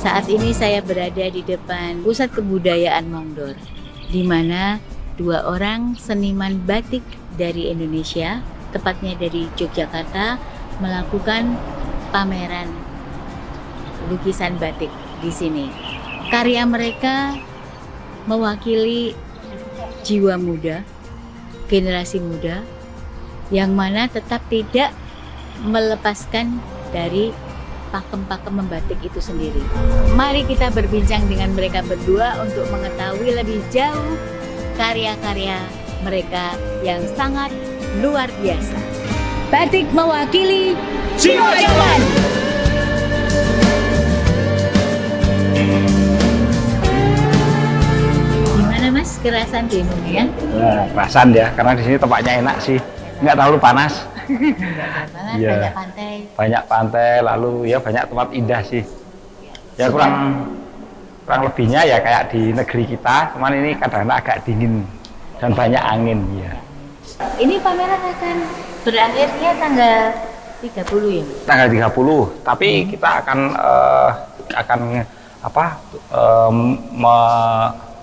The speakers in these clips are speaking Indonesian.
Saat ini saya berada di depan Pusat Kebudayaan Mongdor, di mana dua orang seniman batik dari Indonesia, tepatnya dari Yogyakarta, melakukan pameran lukisan batik di sini. Karya mereka mewakili jiwa muda, generasi muda, yang mana tetap tidak melepaskan dari pakem-pakem membatik itu sendiri. Mari kita berbincang dengan mereka berdua untuk mengetahui lebih jauh karya-karya mereka yang sangat luar biasa. Batik mewakili jiwa jalan. Gimana Mas kerasan di Indonesia? Nah, kerasan ya, karena di sini tempatnya enak sih, nggak terlalu panas. Banyak pantai. Banyak pantai, lalu ya banyak tempat indah sih. Ya kurang lebihnya ya kayak di negeri kita, cuman ini kadang-kadang agak dingin dan banyak angin ya. Ini pameran akan berakhirnya tanggal 30 ya? Tanggal 30, tapi kita akan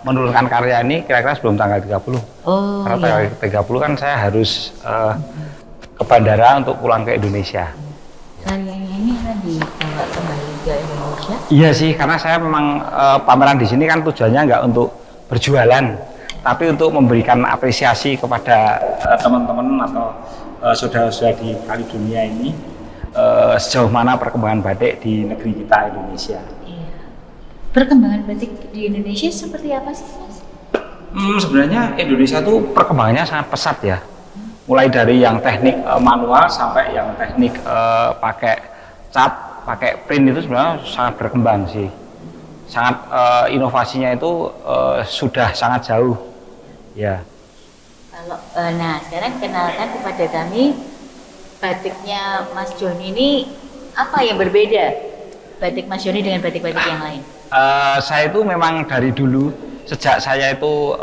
menurunkan karya ini kira-kira sebelum tanggal 30. Oh, karena tanggal 30 kan saya harus ke bandara untuk pulang ke Indonesia. Karyanya ini kan dibawa kembali ke Indonesia? Iya sih, karena saya memang pameran di sini kan tujuannya nggak untuk berjualan, tapi untuk memberikan apresiasi kepada teman-teman atau saudara-saudara di Kaledonia ini sejauh mana perkembangan batik di negeri kita Indonesia. Iya. Perkembangan batik di Indonesia seperti apa sih, Mas? Sebenarnya Indonesia tuh perkembangannya sangat pesat ya. Mulai dari yang teknik manual sampai yang teknik pakai cat, pakai print itu sebenarnya sangat berkembang sih. Sangat inovasinya itu sudah sangat jauh. Ya. Kalau nah sekarang kenalkan kepada kami batiknya Mas Joni ini apa yang berbeda batik Mas Joni dengan batik-batik yang lain? Saya itu memang dari dulu sejak saya itu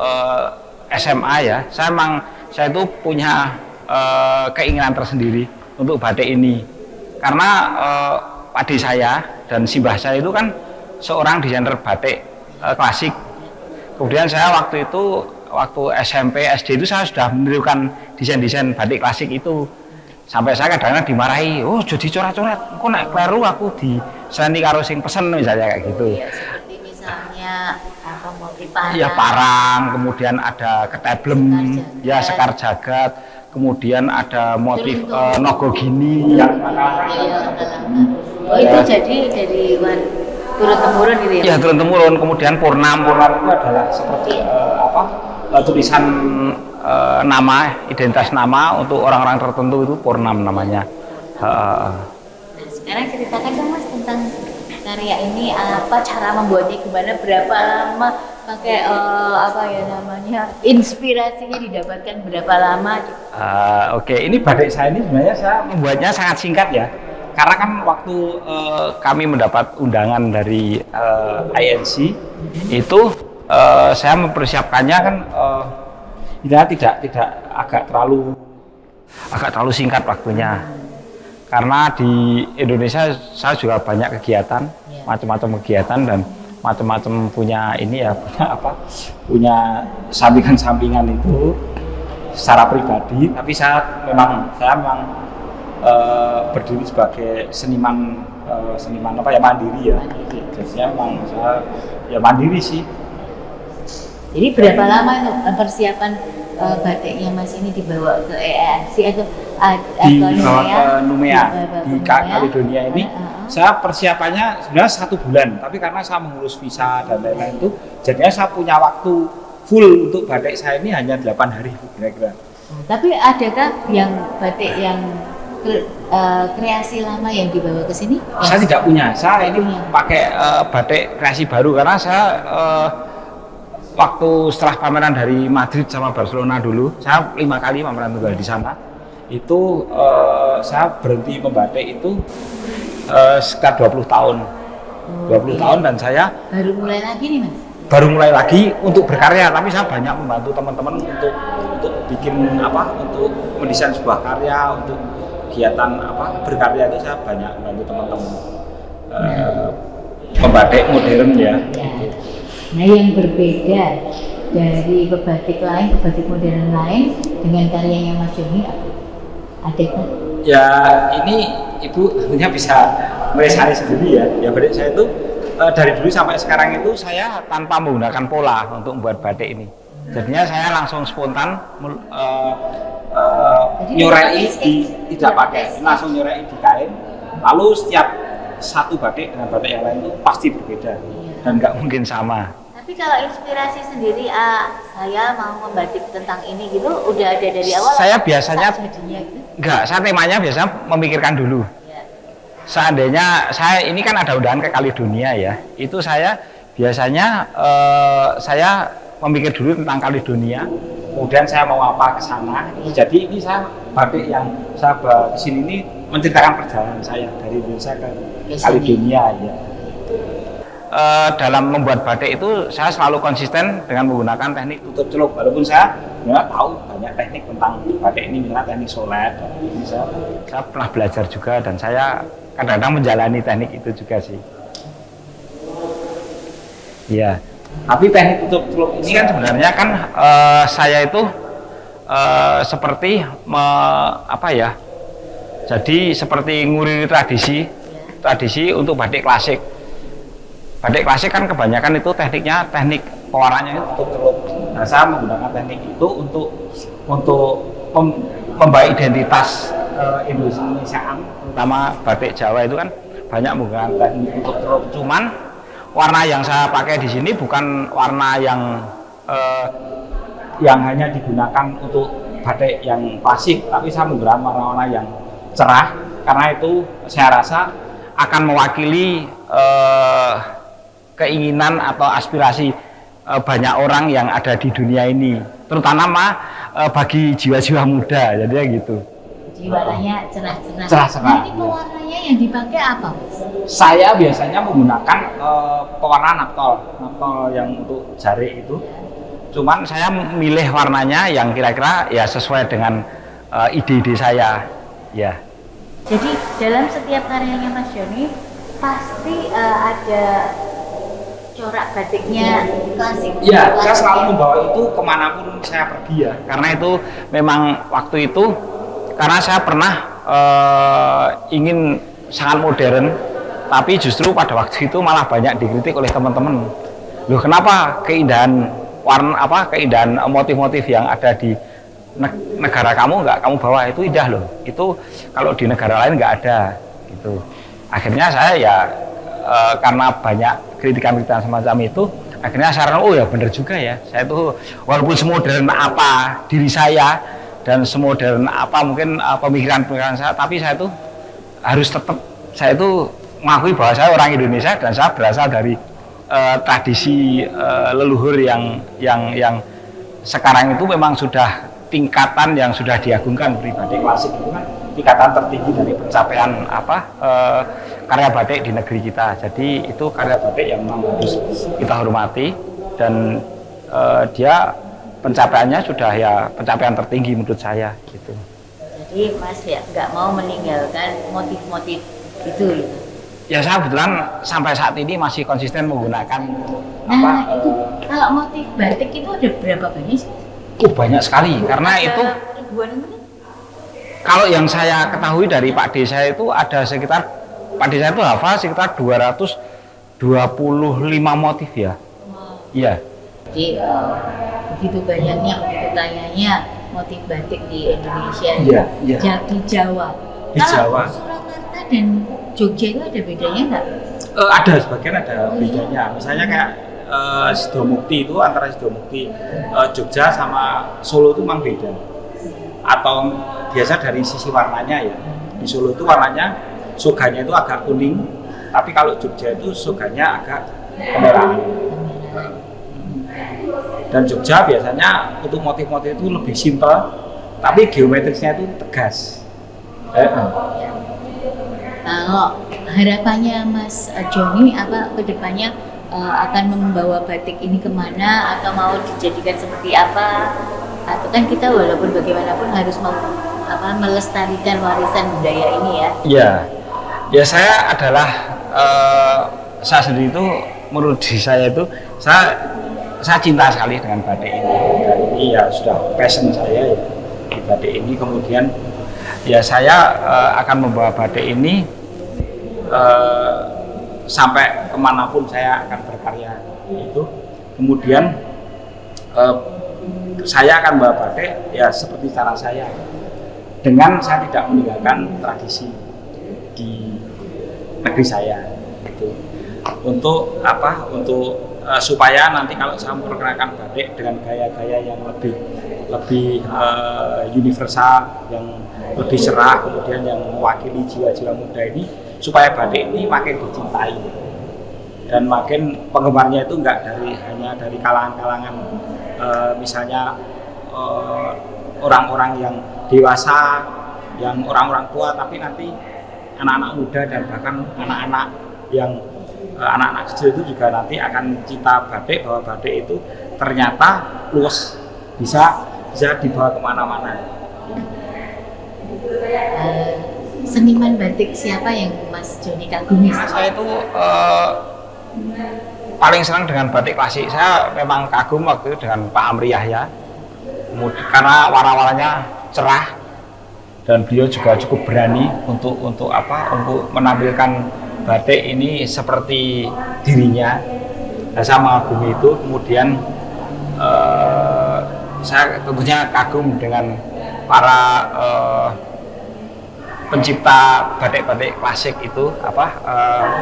SMA ya, saya itu punya keinginan tersendiri untuk batik ini karena adik saya dan simbah saya itu kan seorang desainer batik klasik. Kemudian saya waktu SMP SD itu saya sudah menirukan desain-desain batik klasik itu, sampai saya kadang-kadang dimarahi, oh jadi coret-coret, kok naik kleru aku di seni karo sing pesen misalnya kayak gitu. Iya, seperti misalnya apa motif parang. Ya parang, kemudian ada keteblem, ya sekar jagat, kemudian ada motif nogogini yang oh itu jadi dari turun temurun gitu ya? Ya turun temurun, kemudian purnam itu adalah seperti tulisan nama, identitas nama untuk orang-orang tertentu itu purnam namanya. Nah, sekarang ceritakan dong Mas tentang karya ini, apa cara membuatnya, gimana, berapa lama pakai inspirasinya didapatkan berapa lama? Oke, ini batik saya ini sebenarnya saya membuatnya sangat singkat ya, karena kan waktu kami mendapat undangan dari INC itu saya mempersiapkannya kan tidak agak terlalu singkat waktunya. Karena di Indonesia saya juga banyak kegiatan, macam-macam kegiatan dan macam-macam punya sampingan-sampingan itu secara pribadi. Tapi saya memang berdiri sebagai seniman mandiri ya. Jadi memang saya ya mandiri sih. Jadi berapa lama persiapan batiknya Mas ini dibawa ke EAC atau dibawa ke Numea di Kaledonia ini? Saya persiapannya sebenarnya 1 bulan, tapi karena saya mengurus visa dan lain-lain itu, jadinya saya punya waktu full untuk batik saya ini hanya 8 hari kira-kira. Tapi adakah yang batik yang kreasi lama yang dibawa ke sini? Saya tidak punya. Saya ini pakai batik kreasi baru karena saya waktu setelah pameran dari Madrid sama Barcelona dulu, saya 5 kali pameran tunggal di sana. Itu saya berhenti membatik itu sekitar 20 tahun. 20 tahun dan saya baru mulai lagi nih Mas? Baru mulai lagi untuk berkarya, tapi saya banyak membantu teman-teman untuk bikin untuk mendesain sebuah karya, untuk kegiatan berkarya itu saya banyak membantu teman-teman. pembatik modern ya. Ya. Nah, yang berbeda dari pebatik lain, pebatik modern lain dengan karyanya Mas Joni ada kan? Ya ini Ibu tentunya bisa meresari sendiri ya. Ya batik saya itu dari dulu sampai sekarang itu saya tanpa menggunakan pola untuk membuat batik ini. Jadinya saya langsung spontan nyorei tidak pakai, langsung nyorei di kain. Lalu setiap satu batik dengan batik yang lain itu pasti berbeda dan nggak mungkin sama. Tapi kalau inspirasi sendiri, saya mau membatik tentang ini gitu, udah ada dari awal? Saya biasanya jadinya gitu? Enggak, saya temanya biasanya memikirkan dulu. Ya. Seandainya saya ini kan ada undangan ke Kaledonia ya, itu saya biasanya saya memikir dulu tentang Kaledonia, kemudian saya mau apa ke sana. Jadi ini saya batik yang saya bawa ke sini ini menceritakan perjalanan saya dari Indonesia ke Kaledonia ya. Dalam membuat batik itu saya selalu konsisten dengan menggunakan teknik tutup celup, walaupun saya nggak tahu banyak teknik tentang batik ini, misalnya teknik solet. Ini saya pernah belajar juga dan saya kadang-kadang menjalani teknik itu juga sih. Ya, tapi teknik tutup celup ini kan sebenarnya kan saya itu seperti apa ya? Jadi seperti nguriri tradisi untuk batik klasik. Batik klasik kan kebanyakan itu tekniknya, teknik pewarnanya itu tutup celup. Nah, saya menggunakan teknik itu untuk membawa identitas Indonesiaan, terutama batik Jawa itu kan banyak menggunakan teknik tutup celup. Cuman warna yang saya pakai di sini bukan warna yang hanya digunakan untuk batik yang klasik, tapi saya menggunakan warna-warna yang cerah karena itu saya rasa akan mewakili keinginan atau aspirasi banyak orang yang ada di dunia ini, terutama bagi jiwa-jiwa muda, jadi gitu. Warnanya cerah-cerah. Cerah-cerah. Nah, ini pewarnanya yang dipakai apa? Saya biasanya menggunakan pewarna naptol yang untuk jari itu. Cuman saya milih warnanya yang kira-kira ya sesuai dengan ide-ide saya, ya. Jadi dalam setiap karyanya Mas Joni pasti ada corak batiknya klasik. Ya, saya selalu membawa itu kemanapun saya pergi ya. Karena itu memang waktu itu, karena saya pernah ingin sangat modern, tapi justru pada waktu itu malah banyak dikritik oleh teman-teman. Loh, kenapa keindahan warna keindahan motif-motif yang ada di negara kamu nggak kamu bawa, itu indah loh. Itu kalau di negara lain nggak ada gitu. Akhirnya saya ya karena banyak kritikan-kritikan semacam itu, akhirnya saya rasa, oh ya benar juga ya, saya tuh walaupun semodern apa diri saya dan semodern apa mungkin pemikiran-pemikiran saya, tapi saya tuh harus tetap, saya tuh mengakui bahwa saya orang Indonesia dan saya berasal dari tradisi leluhur yang sekarang itu memang sudah tingkatan yang sudah diagungkan. Batik klasik itu kan tingkatan tertinggi dari pencapaian karya batik di negeri kita. Jadi itu karya batik yang memang harus kita hormati dan dia pencapaiannya sudah ya pencapaian tertinggi menurut saya gitu. Jadi Mas ya nggak mau meninggalkan motif-motif itu gitu. Ya saya kebetulan sampai saat ini masih konsisten menggunakan itu kalau motif batik itu ada berapa banyak sih? Banyak sekali karena ada itu ribuan mungkin? Kalau yang saya ketahui dari Pak D saya itu ada sekitar, Pak D saya itu hafal sekitar 225 motif ya. Iya. Jadi begitu banyaknya, begitu tanyanya motif batik di Indonesia, di Jawa. Di Jawa. Surakarta dan Jogja itu ada bedanya nggak? Ada, sebagian ada bedanya. Misalnya kayak Sidomukti itu, antara Sidomukti Jogja sama Solo itu memang beda. Atau biasa dari sisi warnanya ya. Di Solo itu warnanya soganya itu agak kuning, tapi kalau Jogja itu soganya agak kemerahan. Dan Jogja biasanya untuk motif-motif itu lebih simpel, tapi geometrisnya itu tegas. Kalau harapannya Mas Joni apa kedepannya akan membawa batik ini kemana atau mau dijadikan seperti apa? Atau kan kita walaupun bagaimanapun harus melestarikan warisan budaya ini ya? Ya saya adalah saya sendiri itu menurut diri saya itu saya cinta sekali dengan batik ini, dan ini ya sudah passion saya ya di batik ini. Kemudian ya saya akan membawa batik ini sampai kemanapun saya akan berkarya itu. Kemudian saya akan bawa batik ya seperti cara saya, dengan saya tidak meninggalkan tradisi di negeri saya itu. Untuk apa? Untuk supaya nanti kalau saya memperkenalkan batik dengan gaya-gaya yang lebih universal, yang lebih cerah, kemudian yang mewakili jiwa-jiwa muda ini, supaya batik ini makin dicintai dan makin penggemarnya itu enggak hanya dari kalangan-kalangan misalnya orang-orang yang dewasa, yang orang-orang tua, tapi nanti anak-anak muda dan bahkan anak-anak yang anak-anak kecil itu juga nanti akan cinta batik, bahwa batik itu ternyata luas, bisa dibawa kemana-mana. Seniman batik siapa yang Mas Joni kagumi? Saya itu paling senang dengan batik klasik. Saya memang kagum waktu itu dengan Pak Amri Yahya, karena warna-warnanya cerah dan beliau juga cukup berani untuk menampilkan batik ini seperti dirinya. Nah, saya mengagumi itu. Kemudian saya tentunya kagum dengan para pencipta batik-batik klasik itu,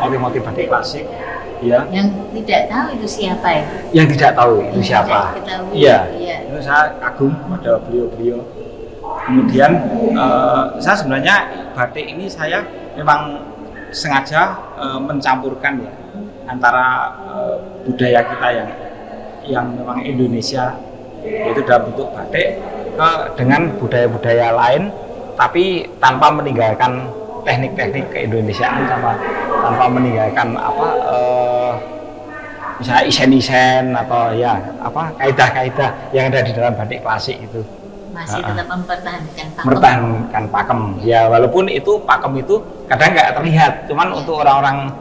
motif-motif batik klasik ya. Yang tidak tahu itu siapa ya? Yang tidak tahu itu siapa? Iya. Itu saya kagum pada beliau-beliau. Kemudian saya sebenarnya batik ini saya memang sengaja mencampurkan ya antara budaya kita yang memang Indonesia, yaitu dalam bentuk batik, dengan budaya-budaya lain, tapi tanpa meninggalkan teknik-teknik keindonesiaan, tanpa meninggalkan misalnya isen-isen atau ya kaidah-kaidah yang ada di dalam batik klasik itu. Masih tetap mempertahankan pakem ya, walaupun itu pakem itu kadang nggak terlihat, cuman untuk orang-orang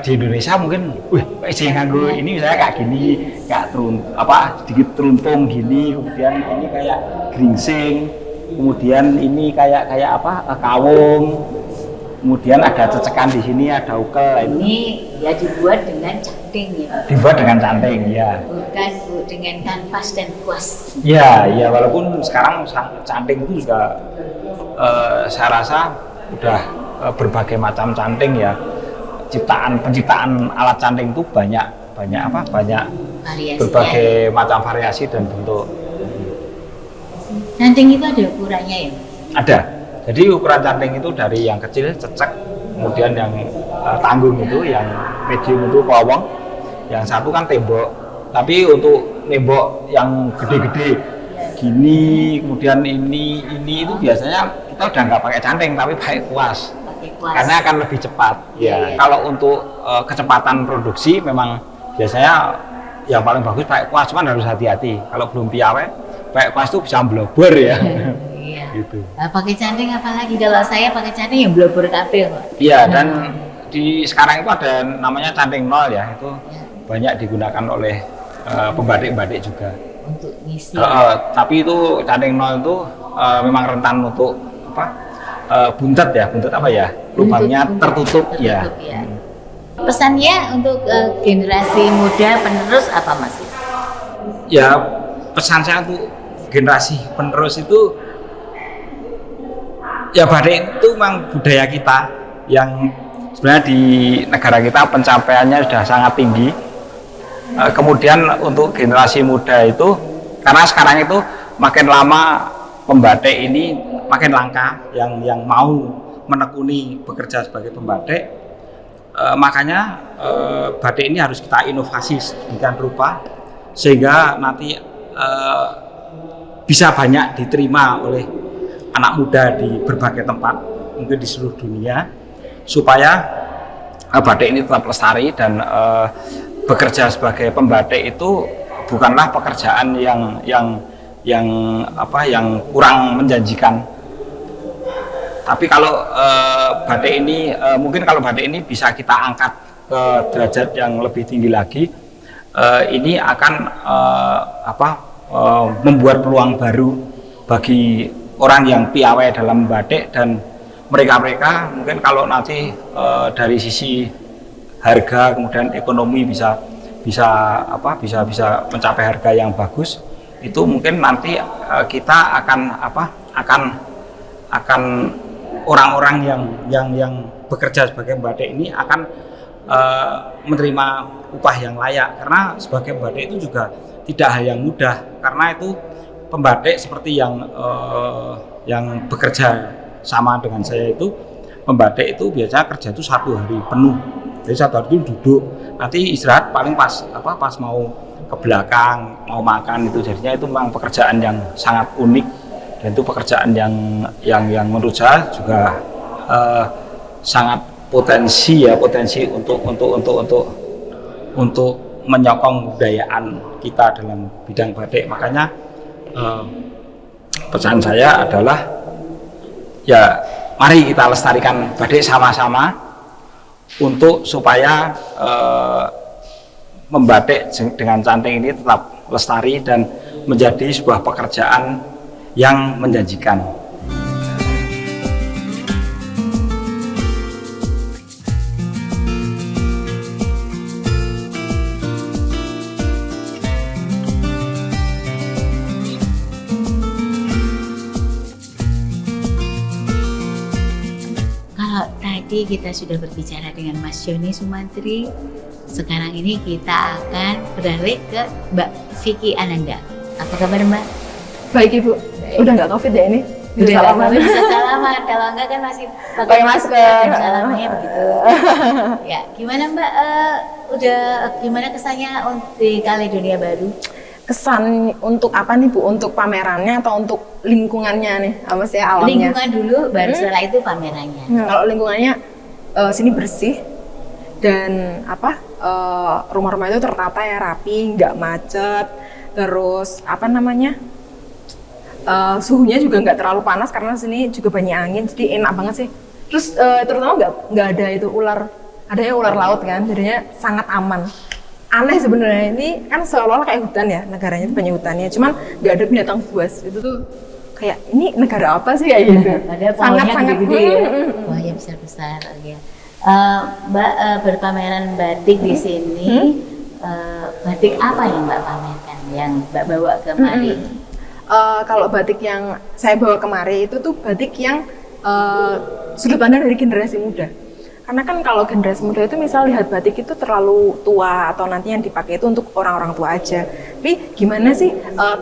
di Indonesia mungkin isi nganggo ini misalnya kayak gini, kayak sedikit teruntung gini, kemudian ini kayak geringsing, kemudian ini kayak kawung, kemudian ada cecekan di sini, ada ukel. Ini ya dibuat dengan canting ya. Dibuat dengan canting ya. Bukan dengan kanvas dan kuas. Ya, walaupun sekarang canting itu juga saya rasa udah berbagai macam canting ya. Penciptaan alat canting itu banyak variasi, berbagai macam variasi dan bentuk. Canting itu ada ukurannya ya? Ada. Jadi ukuran canting itu dari yang kecil cecek, kemudian yang tanggung itu, yang medium itu pelowong, yang satu kan tembok. Tapi untuk tembok yang gede-gede gini, kemudian ini itu biasanya kita udah nggak pakai canting tapi pakai kuas. Karena akan lebih cepat. Ya. Kalau untuk kecepatan produksi memang biasanya yang paling bagus pakai kuas, cuman harus hati-hati. Kalau belum piawai, pakai kuas itu bisa blobor ya. Iya. Gitu. Nah, pakai canting apalagi, kalau saya pakai canting yang blobor kabel. Iya, dan sekarang itu ada namanya canting nol ya, itu banyak digunakan oleh pembatik-batik juga. Untuk ngisi. Tapi itu canting nol itu memang rentan untuk buntet lubangnya tertutup ya. Pesannya untuk generasi muda penerus apa Mas? Ya, pesan saya untuk generasi penerus itu ya, batik itu memang budaya kita yang sebenarnya di negara kita pencapaiannya sudah sangat tinggi. Kemudian untuk generasi muda itu, karena sekarang itu makin lama pembatik ini makin langka yang mau menekuni bekerja sebagai pembatik, makanya batik ini harus kita inovasi sedemikian rupa sehingga nanti bisa banyak diterima oleh anak muda di berbagai tempat, mungkin di seluruh dunia, supaya batik ini tetap lestari dan bekerja sebagai pembatik itu bukanlah pekerjaan yang kurang menjanjikan. Tapi kalau batik ini mungkin kalau batik ini bisa kita angkat ke derajat yang lebih tinggi lagi, ini akan membuat peluang baru bagi orang yang piawai dalam batik, dan mereka mungkin kalau nanti dari sisi harga kemudian ekonomi bisa mencapai harga yang bagus, itu mungkin nanti kita akan orang-orang yang bekerja sebagai batik ini akan menerima upah yang layak, karena sebagai batik itu juga tidak hal yang mudah, karena itu pembatik seperti yang bekerja sama dengan saya itu, pembatik itu biasanya kerja itu 1 hari penuh, jadi 1 hari itu duduk, nanti istirahat paling pas mau ke belakang mau makan, itu jadinya itu memang pekerjaan yang sangat unik, dan itu pekerjaan yang menurut saya juga sangat potensi untuk menyokong kebudayaan kita dalam bidang batik. Makanya pesan saya adalah ya mari kita lestarikan batik sama-sama untuk supaya membatik dengan canting ini tetap lestari dan menjadi sebuah pekerjaan yang menjanjikan. Tadi kita sudah berbicara dengan Mas Joni Sumantri. Sekarang ini kita akan beralih ke Mbak Vicky Ananda. Apa kabar Mbak? Baik Ibu, udah nggak COVID ya ini? Udah salaman. Bisa salaman, kalau enggak kan masih pakai masker. Salamannya begitu. Ya, gimana Mbak? Gimana kesannya di Kaledonia Baru? Kesan untuk apa nih Bu? Untuk pamerannya atau untuk lingkungannya nih? Apa sih alamnya? Lingkungan dulu, baru setelah itu pamerannya. Kalau lingkungannya sini bersih dan rumah-rumah itu tertata ya, rapi, nggak macet. Terus suhunya juga nggak terlalu panas karena sini juga banyak angin, jadi enak banget sih. Terus terutama nggak ada itu adanya ular laut kan, jadinya sangat aman. Aneh sebenarnya, ini kan seolah-olah kayak hutan ya, negaranya itu banyak hutannya, cuman nggak ada binatang buas. Itu tuh kayak ini negara apa sih kayak gitu. Padahal sangat gede ya. Pohonnya besar-besar. Ya. Mbak berpameran batik di sini. Batik apa yang Mbak pamerkan, yang Mbak bawa kemari? Kalau batik yang saya bawa kemari itu tuh batik yang sudut pandang dari generasi muda. Karena kan kalau generasi muda itu misal lihat batik itu terlalu tua atau nanti yang dipakai itu untuk orang-orang tua aja. Tapi gimana sih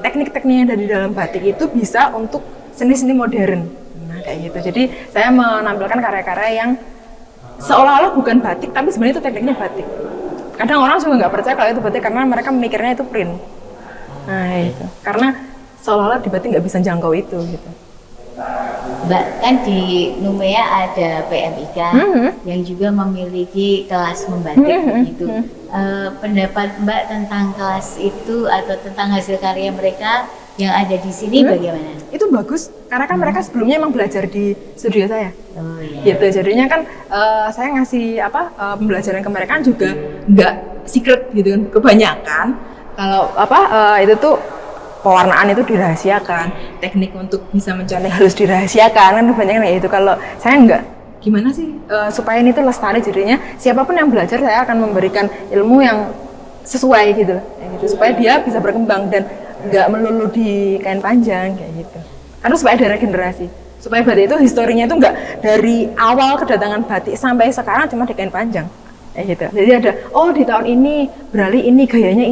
teknik-teknik yang ada di dalam batik itu bisa untuk seni-seni modern. Nah kayak gitu. Jadi saya menampilkan karya-karya yang seolah-olah bukan batik tapi sebenarnya itu tekniknya batik. Kadang orang juga nggak percaya kalau itu batik karena mereka memikirnya itu print. Nah itu. Karena seolah-olah di batik nggak bisa jangkau itu gitu. Mbak, kan di Numea ada PMIK yang juga memiliki kelas membatik begitu. Pendapat Mbak tentang kelas itu atau tentang hasil karya mereka yang ada di sini bagaimana? Itu bagus, karena kan mereka sebelumnya emang belajar di studio saya. Oh, iya. Gitu, jadinya kan saya ngasih pembelajaran ke mereka juga nggak secret gitu kan. Kebanyakan kalau itu tuh pewarnaan itu dirahasiakan, teknik untuk bisa mencontek harus dirahasiakan, kan kebanyakan kayak itu. Kalau saya enggak, gimana sih supaya ini tuh lestari, jadinya siapapun yang belajar saya akan memberikan ilmu yang sesuai gitu, supaya dia bisa berkembang dan nggak melulu di kain panjang kayak gitu. Karena supaya ada regenerasi, supaya batik itu historinya itu nggak dari awal kedatangan batik sampai sekarang cuma di kain panjang kayak gitu. Jadi ada di tahun ini beralih ini gayanya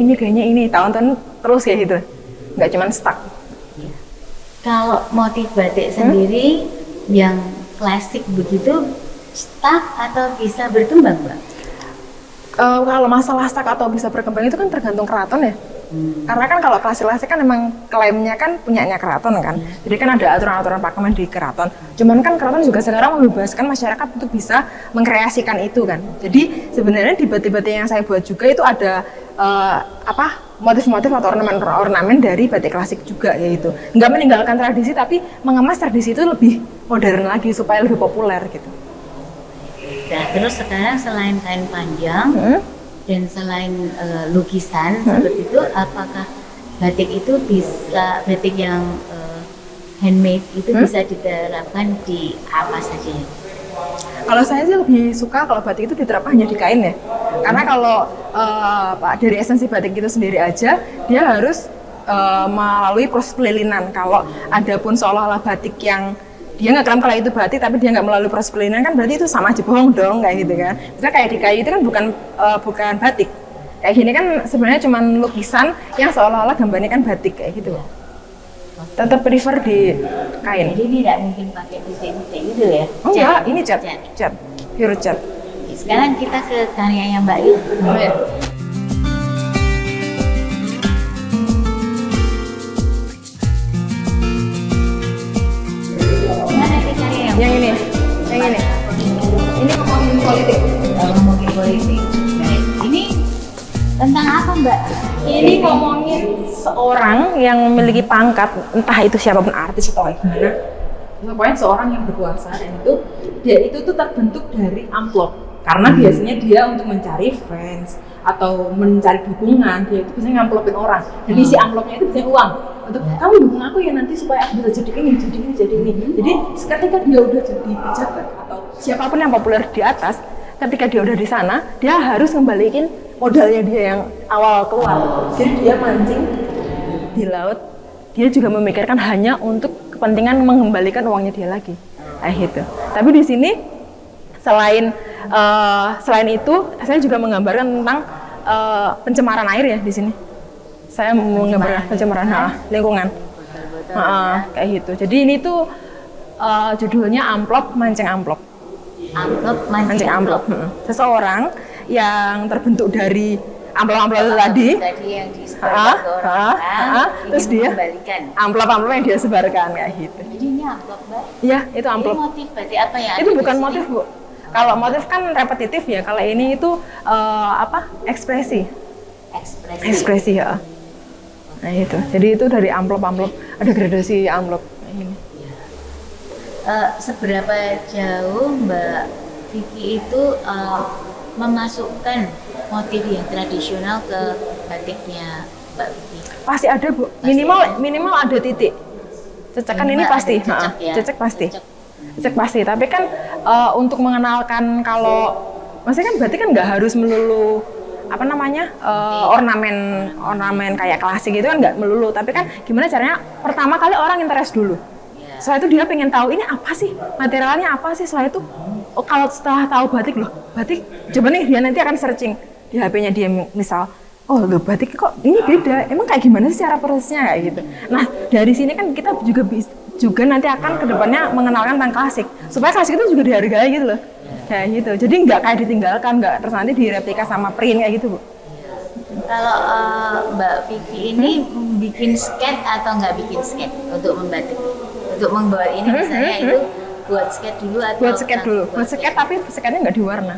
ini tahun-tahun terus kayak gitu. Nggak cuma stuck. Ya. Kalau motif batik sendiri yang klasik begitu stuck atau bisa berkembang, Mbak? Kalau masalah stuck atau bisa berkembang itu kan tergantung keraton ya. Karena kan kalau klasik kan memang klaimnya kan punyanya keraton kan. Jadi kan ada aturan-aturan pakeman di keraton. Cuman kan keraton juga sekarang membebaskan masyarakat untuk bisa mengkreasikan itu kan. Jadi sebenarnya di batik-batik yang saya buat juga itu ada motif-motif atau ornamen dari batik klasik juga yaitu. Nggak meninggalkan tradisi tapi mengemas tradisi itu lebih modern lagi supaya lebih populer gitu. Nah, terus sekarang selain kain panjang dan selain lukisan seperti itu, apakah batik itu bisa, batik yang handmade itu bisa diterapkan di apa saja? Kalau saya sih lebih suka kalau batik itu diterapkan hanya di kain ya. Karena kalau dari esensi batik itu sendiri aja, dia harus melalui proses pelilinan. Kalau ada pun seolah-olah batik yang dia nggak klaim kalau itu batik, tapi dia nggak melalui proses pelilinan, kan berarti itu sama aja bohong dong, kayak gitu kan. Misalnya kayak di kayu itu kan bukan batik. Kayak gini kan sebenarnya cuma lukisan yang seolah-olah gambarnya kan batik kayak gitu. Tetap prefer di kain. Jadi ini tidak mungkin pakai titik-titik gitu ya? Oh enggak, ini cat, pure cat. Sekarang kita ke karyanya Mbak Yu. Oh, ya. Mana sih karya Yang ini. Ini ngomongin politik. ngomongin politik. Baik. Ini tentang apa Mbak? Ini ngomongin seorang yang memiliki pangkat, entah itu siapapun artis atau gimana. Pokoknya seorang yang berkuasa, dan dia itu tuh terbentuk dari amplop. Karena biasanya dia untuk mencari fans atau mencari dukungan, dia itu biasanya ngamplopin orang. Dan isi amplopnya itu biasanya uang. Untuk kamu dukung aku ya nanti supaya aku bisa jadi ini. Jadi ketika dia udah jadi pejabat atau siapapun yang populer di atas, ketika dia udah di sana, dia harus ngembalikin modalnya dia yang awal keluar. Jadi dia mancing di laut, dia juga memikirkan hanya untuk kepentingan mengembalikan uangnya dia lagi. Gitu. Tapi di sini selain itu, saya juga menggambarkan tentang pencemaran air ya di sini. Saya menggambarkan pencemaran lingkungan. Kayak gitu. Jadi ini tuh judulnya Amplop Mancing Amplop. Amplop mancing amplop. Seseorang yang terbentuk dari amplop-amplop itu tadi yang disebarkan ke orang, terus dia kembalikan. amplop-amplop yang dia sebarkan kayak gitu. Jadi ini amplop Mbak? Iya, itu amplop. Ini motif berarti apa ya? Itu bukan motif, Bu. Kalau motif kan repetitif ya, kalau ini itu ekspresi ya. Nah itu, jadi itu dari amplop-amplop, ada gradasi amplop ini. Seberapa jauh Mbak Vicky itu memasukkan motif yang tradisional ke batiknya Mbak Vicky? Pasti ada, Bu. Minimal ada titik. Cecekan ini pasti, cecek pasti. Cecek pasti. Tapi kan untuk mengenalkan kalau, maksudnya kan berarti kan nggak harus melulu ornamen kayak klasik gitu kan, nggak melulu. Tapi kan gimana caranya? Pertama kali orang interest dulu. Setelah itu dia pengen tahu ini apa sih, materialnya apa sih. Setelah itu, kalau setelah tahu batik loh, batik, coba nih dia nanti akan searching di HP-nya dia misal, oh loh batik kok ini beda, emang kayak gimana sih cara prosesnya kayak gitu. Nah dari sini kan kita juga nanti akan kedepannya mengenalkan tentang klasik, supaya klasik itu juga dihargai gitu loh, kayak gitu. Jadi nggak kayak ditinggalkan, nggak terus nanti direplika sama print kayak gitu, Bu. Kalau Mbak Vicky ini bikin skate atau nggak bikin skate untuk membatik? Untuk membawa ini misalnya itu buat skate dulu atau? Buat skate dulu, buat skate tapi skate-nya nggak diwarna.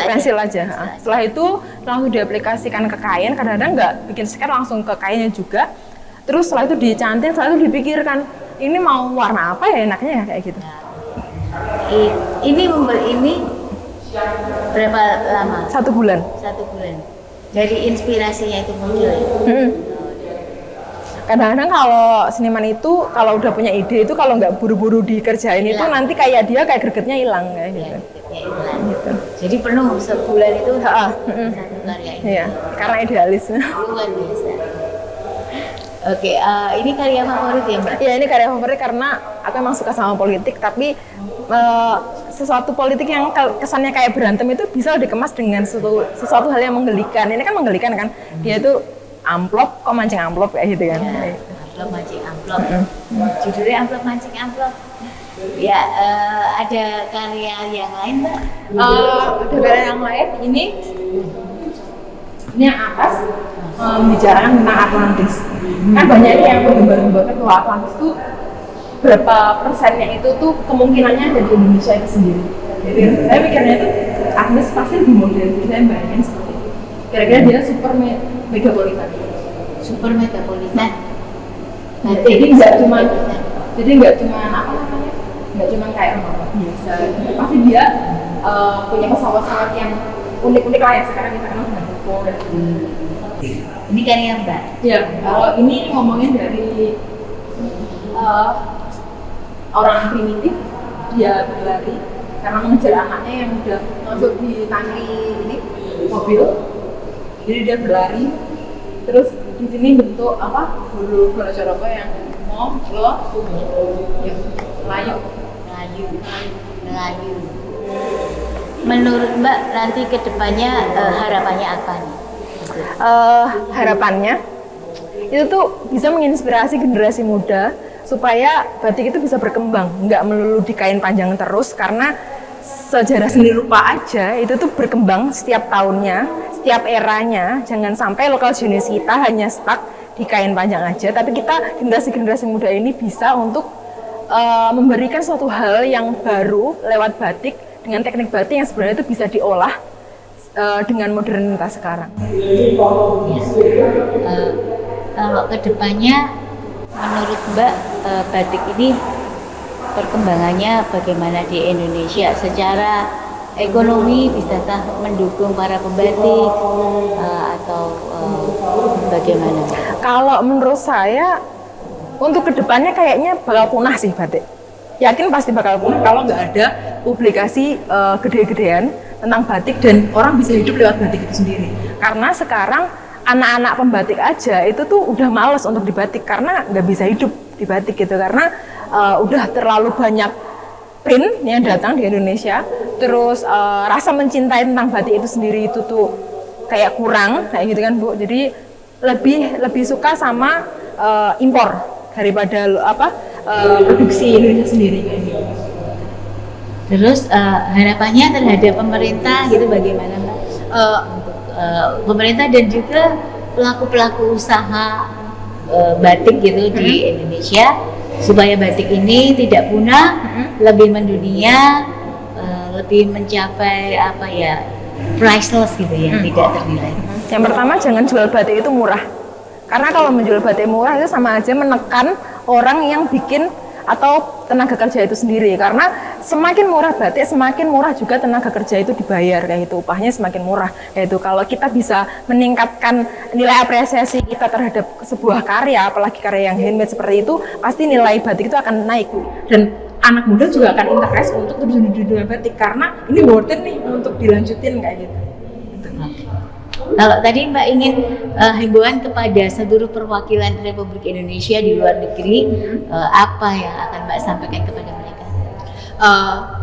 Pensil aja. Setelah itu langsung diaplikasikan ke kain. Kadang-kadang nggak bikin skate langsung ke kainnya juga. Terus setelah itu dicanting, setelah itu dipikirkan ini mau warna apa ya enaknya ya kayak gitu. Ini membuat ini berapa lama? 1 bulan. 1 bulan. Dari inspirasinya itu muncul ya? Kadang-kadang kalau seniman itu kalau udah punya ide itu kalau nggak buru-buru dikerjain itu nanti kayak dia kayak gregetnya hilang kayak gitu. Gitu. Jadi penuh sebulan itu satu karya ini. Iya, karena idealis. Luar biasa. Oke, ini karya favorit ya Mbak? Iya, ini karya favorit karena aku emang suka sama politik, tapi sesuatu politik yang kesannya kayak berantem itu bisa dikemas dengan sesuatu hal yang menggelikan. Ini kan menggelikan kan? Dia itu amplop kok mancing amplop kayak gitu kan. Amplop mancing amplop. Judulnya amplop mancing amplop. Ya, ada karya yang lain Mbak? Ada karya yang lain. Ini yang atas membicarakan tentang Atlantis. Kan banyak nih yang menggambar-gambarkan bahwa Atlantis tuh berapa persennya itu tuh kemungkinannya ada di Indonesia itu sendiri. Jadi saya pikirnya itu Atlantis pasti lebih modern. Saya bayangin seperti itu. Kira-kira dia super megapolitan. Super megapolitan. Jadi nggak cuma apa namanya, nggak cuma kayak rumah biasa. Pasti dia punya pesawat-pesawat yang unik-unik lah yang sekarang kita kenal dengan UFO. Ini karya Mbak. Ya, kalau ini ngomongin dari orang primitif, dia berlari karena mengejar anaknya yang udah masuk di tangki ini mobil. Jadi dia berlari. Terus di sini bentuk apa? Bulu Balasaraba yang mau yang layu. Melayu. Menurut Mbak nanti kedepannya harapannya apa nih? Harapannya itu tuh bisa menginspirasi generasi muda supaya batik itu bisa berkembang, nggak melulu di kain panjang terus, karena sejarah seni rupa aja itu tuh berkembang setiap tahunnya, setiap eranya. Jangan sampai lokal jenis kita hanya stuck di kain panjang aja, tapi kita generasi-generasi muda ini bisa untuk memberikan suatu hal yang baru lewat batik dengan teknik batik yang sebenarnya itu bisa diolah dengan modernitas sekarang. Kalau kedepannya menurut Mbak batik ini perkembangannya bagaimana di Indonesia? Secara ekonomi bisakah mendukung para pembatik atau bagaimana? Kalau menurut saya untuk kedepannya kayaknya bakal punah sih batik. Yakin pasti bakal punah kalau nggak ada publikasi gede-gedean tentang batik dan orang bisa hidup lewat batik itu sendiri. Karena sekarang anak-anak pembatik aja itu tuh udah males untuk dibatik karena nggak bisa hidup di batik gitu, karena udah terlalu banyak print yang datang di Indonesia. Terus rasa mencintai tentang batik itu sendiri itu tuh kayak kurang kayak gitu kan Bu. Jadi lebih suka sama impor daripada produksi Indonesia sendiri kayak gitu. Terus harapannya terhadap pemerintah gitu bagaimana Mbak? Pemerintah dan juga pelaku-pelaku usaha batik gitu di Indonesia supaya batik ini tidak punah, lebih mendunia, lebih mencapai priceless gitu ya, tidak ternilai. Yang pertama, jangan jual batik itu murah. Karena kalau menjual batik murah itu sama aja menekan orang yang bikin atau tenaga kerja itu sendiri. Karena semakin murah batik, semakin murah juga tenaga kerja itu dibayar, kayak itu upahnya semakin murah. Yaitu kalau kita bisa meningkatkan nilai apresiasi kita terhadap sebuah karya, apalagi karya yang handmade seperti itu, pasti nilai batik itu akan naik. Dan anak muda juga akan interest untuk terjun di dunia batik karena ini worth it nih untuk dilanjutin kayak gitu. Kalau tadi Mbak ingin himbauan kepada seluruh perwakilan Republik Indonesia di luar negeri, apa yang akan Mbak sampaikan kepada mereka?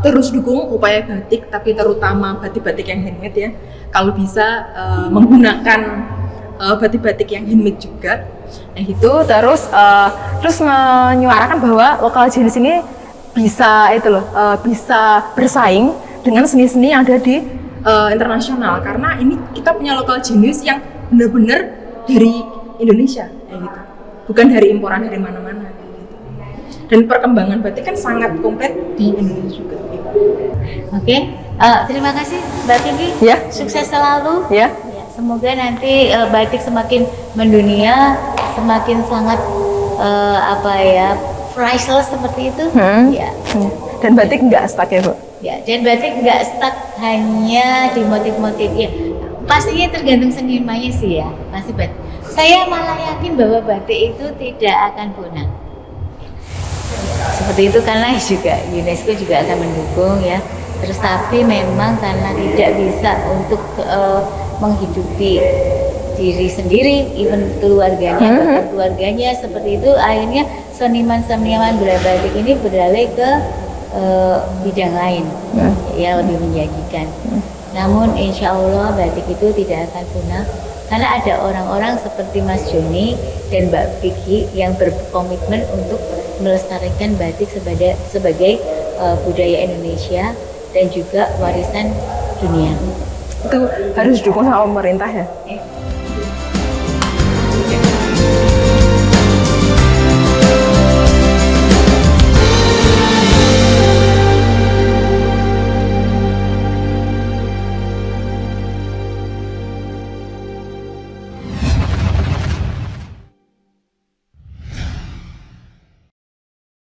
Terus dukung upaya batik, tapi terutama batik-batik yang handmade ya. Kalau bisa menggunakan batik-batik yang handmade juga, terus menyuarakan bahwa lokal jenis ini bisa bisa bersaing dengan seni-seni yang ada di internasional, karena ini kita punya lokal jenis yang benar-benar dari Indonesia kayak gitu, bukan dari imporan dari mana-mana kayak gitu. Dan perkembangan batik kan sangat komplit di Indonesia juga. Oke, terima kasih Mbak Tinggi. Ya. Sukses selalu. Ya. Semoga nanti batik semakin mendunia, semakin sangat priceless seperti itu. Ya. Dan batik nggak stuck ya Bu? Ya, dan batik nggak stuck hanya di motif-motif ya. Pastinya tergantung senimannya sih ya. Pasti batik. Saya malah yakin bahwa batik itu tidak akan punah. Seperti itu karena juga UNESCO juga akan mendukung ya. Terus tapi memang karena tidak bisa untuk menghidupi diri sendiri, even keluarganya, bahkan keluarganya seperti itu, akhirnya seniman-seniman batik ini beralih ke bidang lain yang lebih menjanjikan. Namun insya Allah batik itu tidak akan punah karena ada orang-orang seperti Mas Joni dan Mbak Vicky yang berkomitmen untuk melestarikan batik sebagai budaya Indonesia dan juga warisan dunia. Itu harus didukung sama pemerintah ya.